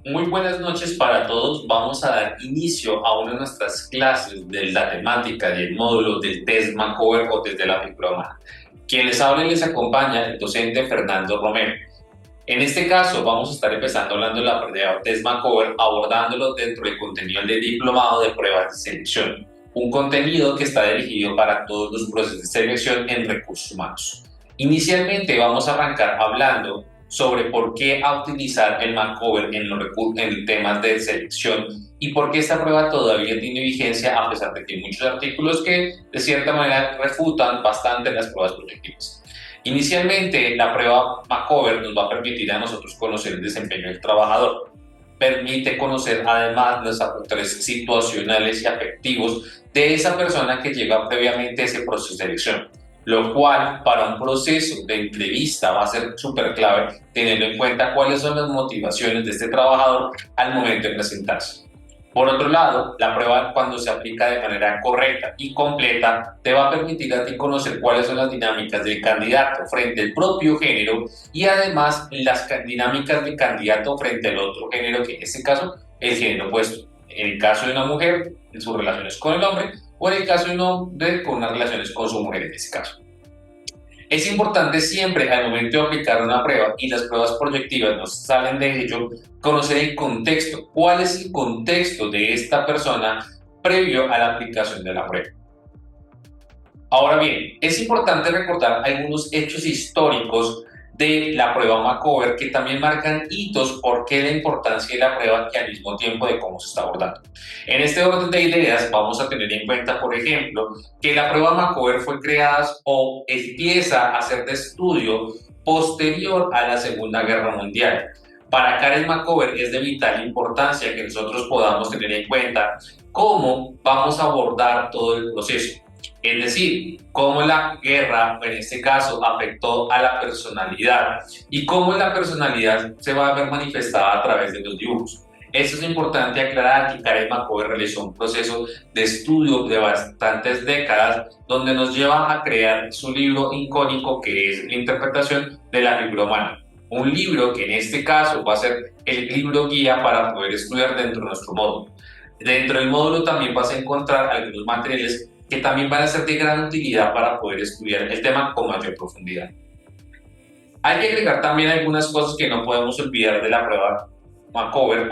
Muy buenas noches para todos. Vamos a dar inicio a una de nuestras clases de la temática del módulo del test Macover o desde la figura humana. Quien les habla y les acompaña el docente Fernando Romero. En este caso vamos a estar empezando hablando de la prueba test Macover, abordándolo dentro del contenido del diplomado de pruebas de selección, un contenido que está dirigido para todos los procesos de selección en recursos humanos. Inicialmente vamos a arrancar hablando sobre por qué utilizar el Macover en temas de selección y por qué esta prueba todavía tiene vigencia a pesar de que hay muchos artículos que de cierta manera refutan bastante las pruebas proyectivas. Inicialmente, la prueba Macover nos va a permitir a nosotros conocer el desempeño del trabajador. Permite conocer además los factores situacionales y afectivos de esa persona que llega previamente a ese proceso de selección, lo cual para un proceso de entrevista va a ser súper clave teniendo en cuenta cuáles son las motivaciones de este trabajador al momento de presentarse. Por otro lado, la prueba cuando se aplica de manera correcta y completa te va a permitir a ti conocer cuáles son las dinámicas del candidato frente al propio género y además las dinámicas del candidato frente al otro género, que en este caso el género opuesto. En el caso de una mujer, en sus relaciones con el hombre, o en el caso de un hombre, con unas relaciones con su mujer en este caso. Es importante siempre al momento de aplicar una prueba, y las pruebas proyectivas nos salen de ello, conocer el contexto. ¿Cuál es el contexto de esta persona previo a la aplicación de la prueba? Ahora bien, es importante recordar algunos hechos históricos de la prueba Macover que también marcan hitos por qué la importancia de la prueba y al mismo tiempo de cómo se está abordando. En este orden de ideas vamos a tener en cuenta, por ejemplo, que la prueba Macover fue creada o empieza a ser de estudio posterior a la Segunda Guerra Mundial. Para Karen Macover es de vital importancia que nosotros podamos tener en cuenta cómo vamos a abordar todo el proceso. Es decir, cómo la guerra, en este caso, afectó a la personalidad y cómo la personalidad se va a ver manifestada a través de los dibujos. Esto es importante aclarar que Karen Macover realizó un proceso de estudio de bastantes décadas donde nos lleva a crear su libro icónico que es la interpretación de la figura humana. Un libro que en este caso va a ser el libro guía para poder estudiar dentro de nuestro módulo. Dentro del módulo también vas a encontrar algunos materiales que también van a ser de gran utilidad para poder estudiar el tema con mayor profundidad. Hay que agregar también algunas cosas que no podemos olvidar de la prueba Macover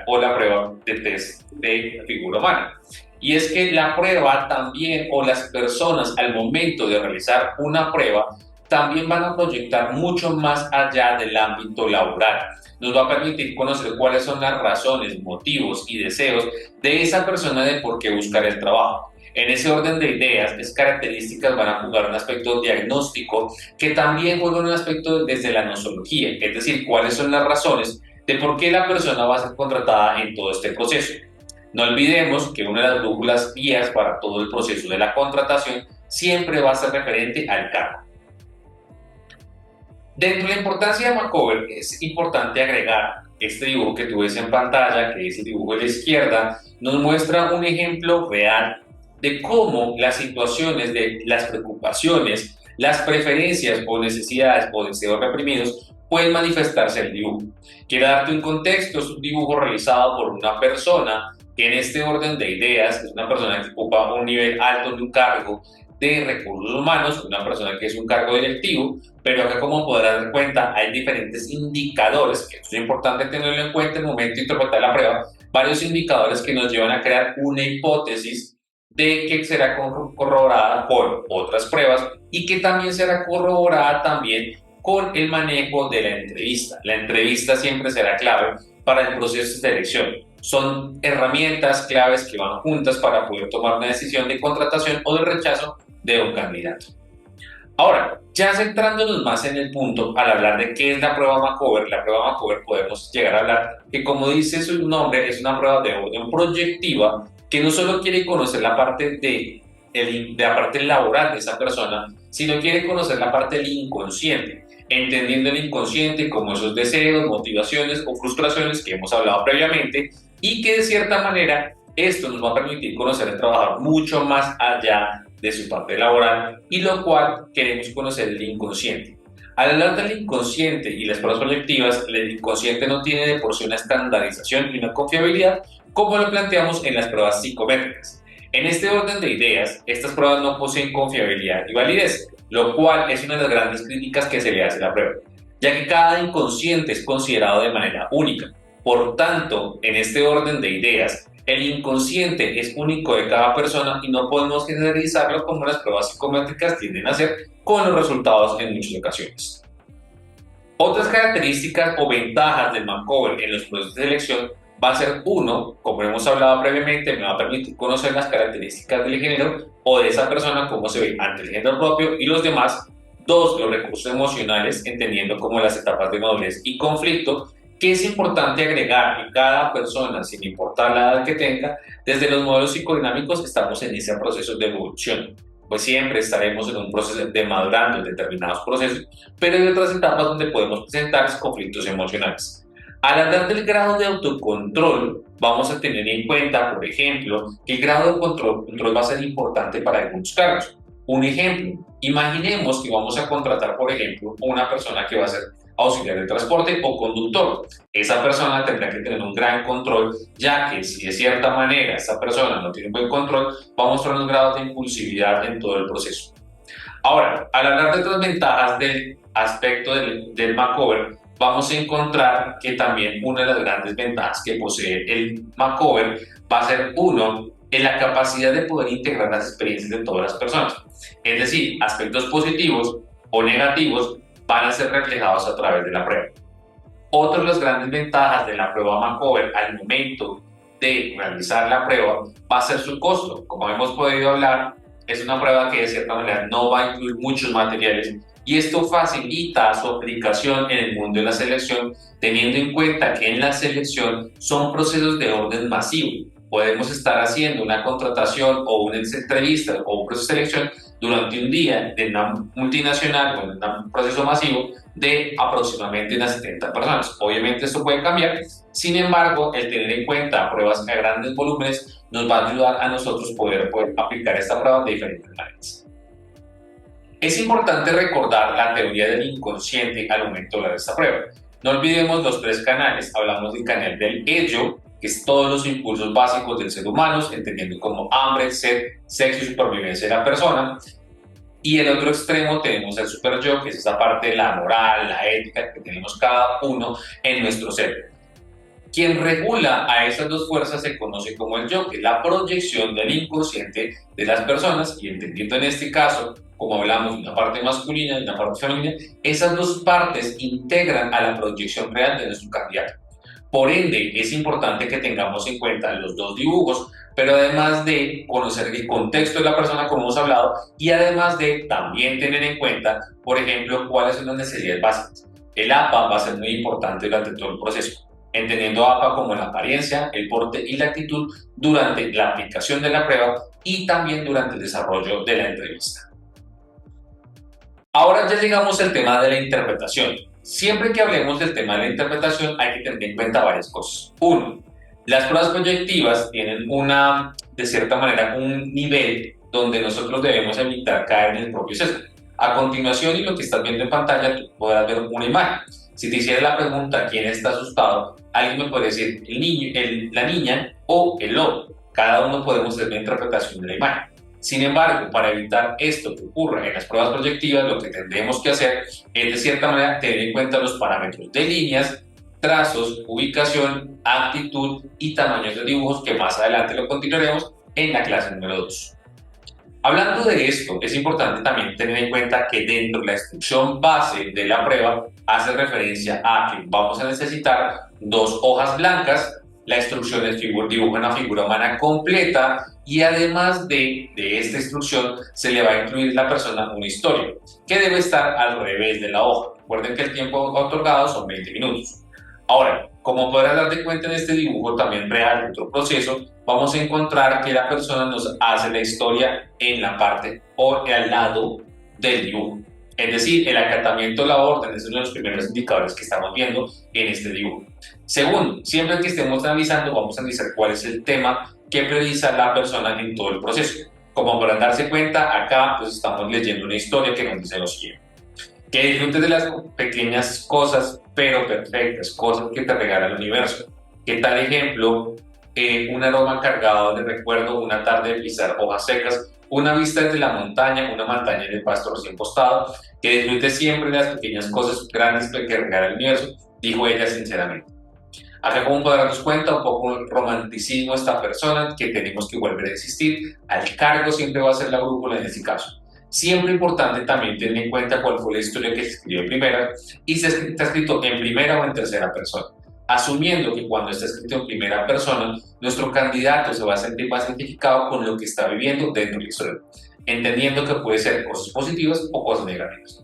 o la prueba de test de figura humana. Y es que la prueba también, o las personas al momento de realizar una prueba, también van a proyectar mucho más allá del ámbito laboral. Nos va a permitir conocer cuáles son las razones, motivos y deseos de esa persona de por qué buscar el trabajo. En ese orden de ideas, esas características van a jugar un aspecto diagnóstico que también juega un aspecto desde la nosología, es decir, cuáles son las razones de por qué la persona va a ser contratada en todo este proceso. No olvidemos que una de las brújulas guías para todo el proceso de la contratación siempre va a ser referente al cargo. Dentro de la importancia de Macover es importante agregar este dibujo que tú ves en pantalla, que es el dibujo de la izquierda, nos muestra un ejemplo real de cómo las situaciones de las preocupaciones, las preferencias o necesidades o deseos reprimidos pueden manifestarse en el dibujo. Quiero darte un contexto, es un dibujo realizado por una persona que en este orden de ideas es una persona que ocupa un nivel alto de un cargo de recursos humanos, una persona que es un cargo directivo, pero acá como podrás dar cuenta hay diferentes indicadores, que es importante tenerlo en cuenta en el momento de interpretar la prueba, varios indicadores que nos llevan a crear una hipótesis de que será corroborada por otras pruebas y que también será corroborada también con el manejo de la entrevista. La entrevista siempre será clave para el proceso de selección. Son herramientas claves que van juntas para poder tomar una decisión de contratación o de rechazo de un candidato. Ahora, ya centrándonos más en el punto, al hablar de qué es la prueba Macover, podemos llegar a hablar que, como dice su nombre, es una prueba de orden proyectiva que no solo quiere conocer la parte de la parte laboral de esa persona, sino quiere conocer la parte del inconsciente, entendiendo el inconsciente como esos deseos, motivaciones o frustraciones que hemos hablado previamente y que de cierta manera esto nos va a permitir conocer al trabajador mucho más allá de su parte laboral y lo cual queremos conocer el inconsciente. Al hablar del inconsciente y las pruebas proyectivas, el inconsciente no tiene de por sí una estandarización y una confiabilidad como lo planteamos en las pruebas psicométricas. En este orden de ideas, estas pruebas no poseen confiabilidad y validez, lo cual es una de las grandes críticas que se le hace a la prueba, ya que cada inconsciente es considerado de manera única. Por tanto, en este orden de ideas, el inconsciente es único de cada persona y no podemos generalizarlo como las pruebas psicométricas tienden a hacer con los resultados en muchas ocasiones. Otras características o ventajas del Mancover en los procesos de selección va a ser uno, como hemos hablado previamente, me va a permitir conocer las características del género o de esa persona, cómo se ve ante el género propio y los demás. Dos, los recursos emocionales, entendiendo como las etapas de madurez y conflicto, que es importante agregar que cada persona, sin importar la edad que tenga, desde los modelos psicodinámicos estamos en ese proceso de evolución, pues siempre estaremos en un proceso de madurando en determinados procesos, pero hay otras etapas donde podemos presentar conflictos emocionales. Al hablar del grado de autocontrol, vamos a tener en cuenta, por ejemplo, que el grado de control va a ser importante para algunos cargos. Un ejemplo, imaginemos que vamos a contratar, por ejemplo, una persona que va a ser auxiliar de transporte o conductor. Esa persona tendrá que tener un gran control, ya que si de cierta manera esa persona no tiene un buen control, va a mostrar unos grados de impulsividad en todo el proceso. Ahora, al hablar de otras ventajas del aspecto del Macover, vamos a encontrar que también una de las grandes ventajas que posee el Macover va a ser uno en la capacidad de poder integrar las experiencias de todas las personas. Es decir, aspectos positivos o negativos van a ser reflejados a través de la prueba. Otra de las grandes ventajas de la prueba Macover al momento de realizar la prueba va a ser su costo. Como hemos podido hablar, es una prueba que de cierta manera no va a incluir muchos materiales y esto facilita su aplicación en el mundo de la selección, teniendo en cuenta que en la selección son procesos de orden masivo. Podemos estar haciendo una contratación o una entrevista o un proceso de selección durante un día de una multinacional o en un proceso masivo de aproximadamente unas 70 personas. Obviamente esto puede cambiar, sin embargo, el tener en cuenta pruebas a grandes volúmenes nos va a ayudar a nosotros poder aplicar esta prueba de diferentes maneras. Es importante recordar la teoría del inconsciente al momento de dar esta prueba. No olvidemos los tres canales. Hablamos del canal del ello, que es todos los impulsos básicos del ser humano, entendiendo como hambre, sed, sexo y supervivencia de la persona. Y el otro extremo tenemos el super yo, que es esa parte de la moral, la ética que tenemos cada uno en nuestro ser. Quien regula a esas dos fuerzas se conoce como el yo, que es la proyección del inconsciente de las personas, y entendiendo en este caso, como hablamos de una parte masculina y una parte femenina, esas dos partes integran a la proyección real de nuestro candidato. Por ende, es importante que tengamos en cuenta los dos dibujos, pero además de conocer el contexto de la persona, como hemos hablado, y además de también tener en cuenta, por ejemplo, cuáles son las necesidades básicas. El APA va a ser muy importante durante todo el proceso, entendiendo APA como la apariencia, el porte y la actitud durante la aplicación de la prueba y también durante el desarrollo de la entrevista. Ahora ya llegamos al tema de la interpretación. Siempre que hablemos del tema de la interpretación hay que tener en cuenta varias cosas. Uno, las pruebas proyectivas tienen de cierta manera, un nivel donde nosotros debemos evitar caer en el propio sesgo. A continuación, y lo que estás viendo en pantalla, tú podrás ver una imagen. Si te hiciera la pregunta ¿quién está asustado?, alguien me puede decir el niño, la niña o el lobo. Cada uno podemos hacer una interpretación de la imagen. Sin embargo, para evitar esto que ocurra en las pruebas proyectivas, lo que tendremos que hacer es de cierta manera tener en cuenta los parámetros de líneas, trazos, ubicación, actitud y tamaños de dibujos, que más adelante lo continuaremos en la clase número 2. Hablando de esto, es importante también tener en cuenta que dentro de la instrucción base de la prueba hace referencia a que vamos a necesitar 2 hojas blancas. La instrucción es dibuja una figura humana completa y además de esta instrucción se le va a incluir a la persona una historia que debe estar al revés de la hoja. Recuerden que el tiempo otorgado son 20 minutos. Ahora, como podrás darte cuenta en este dibujo también real, otro proceso, vamos a encontrar que la persona nos hace la historia en la parte o al lado del dibujo. Es decir, el acatamiento de la orden es uno de los primeros indicadores que estamos viendo en este dibujo. Segundo, siempre que estemos analizando, vamos a analizar cuál es el tema que prioriza la persona en todo el proceso. Como podrán darse cuenta, acá pues estamos leyendo una historia que nos dice lo siguiente. Que disfrutes de las pequeñas cosas, pero perfectas, cosas que te regala el universo. ¿Qué tal ejemplo? Un aroma cargado de recuerdo, una tarde de pisar hojas secas, una vista desde la montaña, una montaña de pasto recién postado, que disfrutes siempre de las pequeñas cosas grandes que regala el universo, dijo ella sinceramente. Acá, como podrás darnos cuenta, un poco el romanticismo de esta persona, que tenemos que volver a existir. Al cargo siempre va a ser la brújula en este caso. Siempre importante también tener en cuenta cuál fue la historia que se escribió en primera y si está escrito en primera o en tercera persona. Asumiendo que cuando está escrito en primera persona, nuestro candidato se va a sentir más identificado con lo que está viviendo dentro de la historia, entendiendo que puede ser cosas positivas o cosas negativas.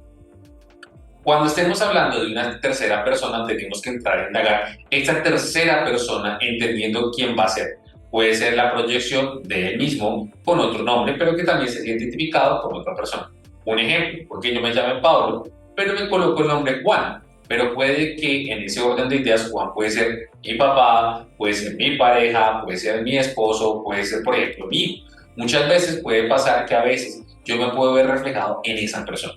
Cuando estemos hablando de una tercera persona, tenemos que entrar a indagar esta tercera persona entendiendo quién va a ser. Puede ser la proyección de él mismo con otro nombre, pero que también se siente identificado con otra persona. Un ejemplo, porque yo me llamo Pablo, pero me coloco el nombre Juan. Pero puede que en ese orden de ideas Juan puede ser mi papá, puede ser mi pareja, puede ser mi esposo, puede ser, por ejemplo, mío. Muchas veces puede pasar que a veces yo me puedo ver reflejado en esa persona.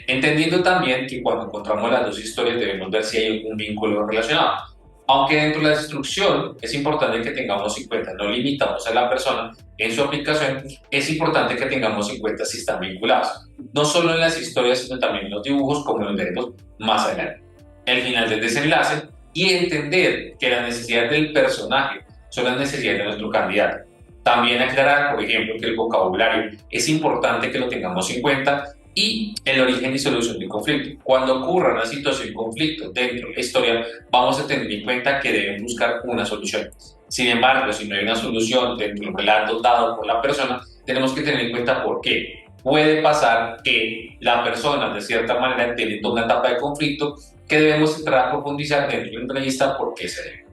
Entendiendo también que cuando encontramos las dos historias debemos ver si hay un vínculo relacionado. Aunque dentro de la instrucción es importante que tengamos en cuenta, no limitamos a la persona en su aplicación, es importante que tengamos en cuenta si están vinculados, no solo en las historias, sino también en los dibujos, como lo veremos más adelante. El final del desenlace y entender que las necesidades del personaje son las necesidades de nuestro candidato. También aclarar, por ejemplo, que el vocabulario es importante que lo tengamos en cuenta y el origen y solución del conflicto. Cuando ocurra una situación de conflicto dentro de la historia, vamos a tener en cuenta que deben buscar una solución. Sin embargo, si no hay una solución dentro del relato dado por la persona, tenemos que tener en cuenta por qué. Puede pasar que la persona, de cierta manera, tiene toda una etapa de conflicto que debemos entrar a profundizar dentro de la entrevista por qué se debe.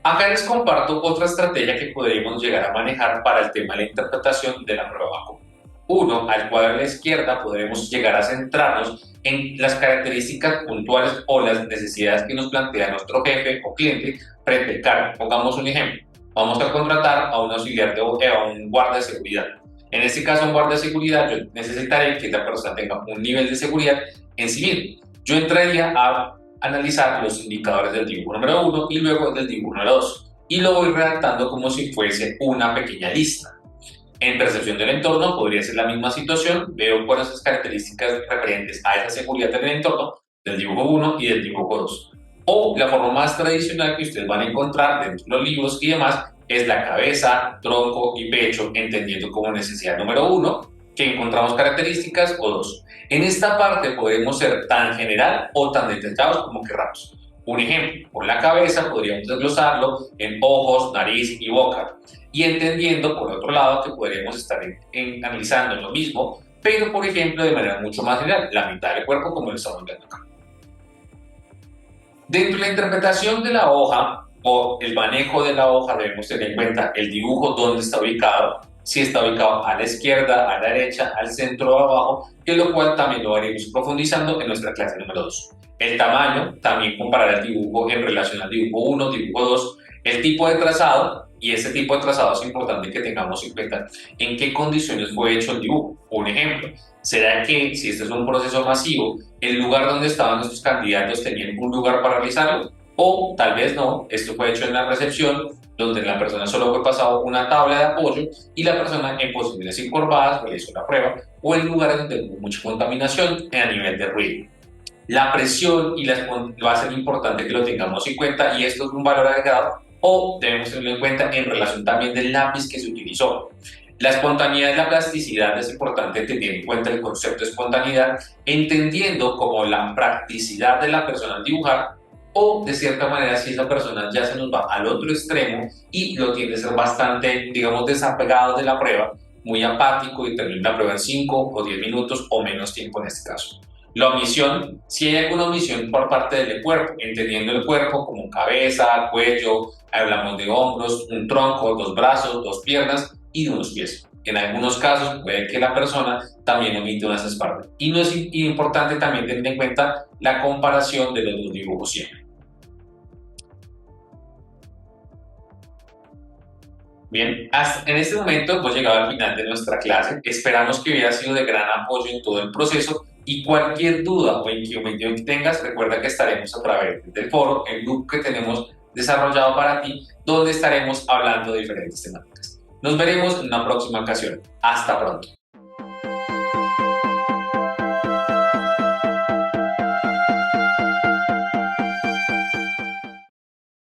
Acá les comparto otra estrategia que podríamos llegar a manejar para el tema de la interpretación de la prueba común. Uno, al cuadro de la izquierda podremos llegar a centrarnos en las características puntuales o las necesidades que nos plantea nuestro jefe o cliente frente al cargo. Pongamos un ejemplo. Vamos a contratar a un auxiliar a un guardia de seguridad. En este caso, un guardia de seguridad, yo necesitaré que esta persona tenga un nivel de seguridad en sí mismo. Yo entraría a analizar los indicadores del dibujo número 1 y luego del dibujo número 2 y lo voy redactando como si fuese una pequeña lista. En percepción del entorno podría ser la misma situación, veo cuáles son las características referentes a esa seguridad del entorno del dibujo 1 y del dibujo 2. O la forma más tradicional que ustedes van a encontrar dentro de los libros y demás es la cabeza, tronco y pecho, entendiendo como necesidad número 1, que encontramos características o 2. En esta parte podemos ser tan general o tan detallados como querramos. Un ejemplo, con la cabeza podríamos desglosarlo en ojos, nariz y boca. Y entendiendo, por otro lado, que podríamos estar analizando lo mismo, pero, por ejemplo, de manera mucho más general, la mitad del cuerpo como lo estamos viendo acá. Dentro de la interpretación de la hoja o el manejo de la hoja debemos tener en cuenta el dibujo, dónde está ubicado, si está ubicado a la izquierda, a la derecha, al centro o abajo, que lo cual también lo haremos profundizando en nuestra clase número 2. El tamaño, también comparar el dibujo en relación al dibujo 1, dibujo 2, el tipo de trazado, y ese tipo de trazado es importante que tengamos en cuenta en qué condiciones fue hecho el dibujo. Un ejemplo, ¿será que si este es un proceso masivo, el lugar donde estaban nuestros candidatos tenían un lugar para realizarlo? O tal vez no, esto fue hecho en la recepción, donde la persona solo fue pasado una tabla de apoyo y la persona en posiciones encorvadas realizó la prueba, o en lugares donde hubo mucha contaminación a nivel de ruido. La presión va a ser importante que lo tengamos en cuenta y esto es un valor agregado o debemos tenerlo en cuenta en relación también del lápiz que se utilizó. La espontaneidad y la plasticidad es importante tener en cuenta el concepto de espontaneidad, entendiendo como la practicidad de la persona al dibujar o de cierta manera si esa persona ya se nos va al otro extremo y lo tiende a ser bastante, digamos, desapegado de la prueba, muy apático y termina la prueba en 5 o 10 minutos o menos tiempo en este caso. La omisión, si hay alguna omisión por parte del cuerpo, entendiendo el cuerpo como cabeza, cuello, hablamos de hombros, un tronco, dos brazos, dos piernas y de unos pies. En algunos casos puede que la persona también omite una de esas partes. Y no es importante también tener en cuenta la comparación de los dos dibujos siempre. Bien, en este momento hemos llegado al final de nuestra clase. Esperamos que hubiera sido de gran apoyo en todo el proceso y cualquier duda o inquietud que tengas, recuerda que estaremos a través del foro, el grupo que tenemos desarrollado para ti, donde estaremos hablando de diferentes temáticas. Nos veremos en una próxima ocasión. Hasta pronto.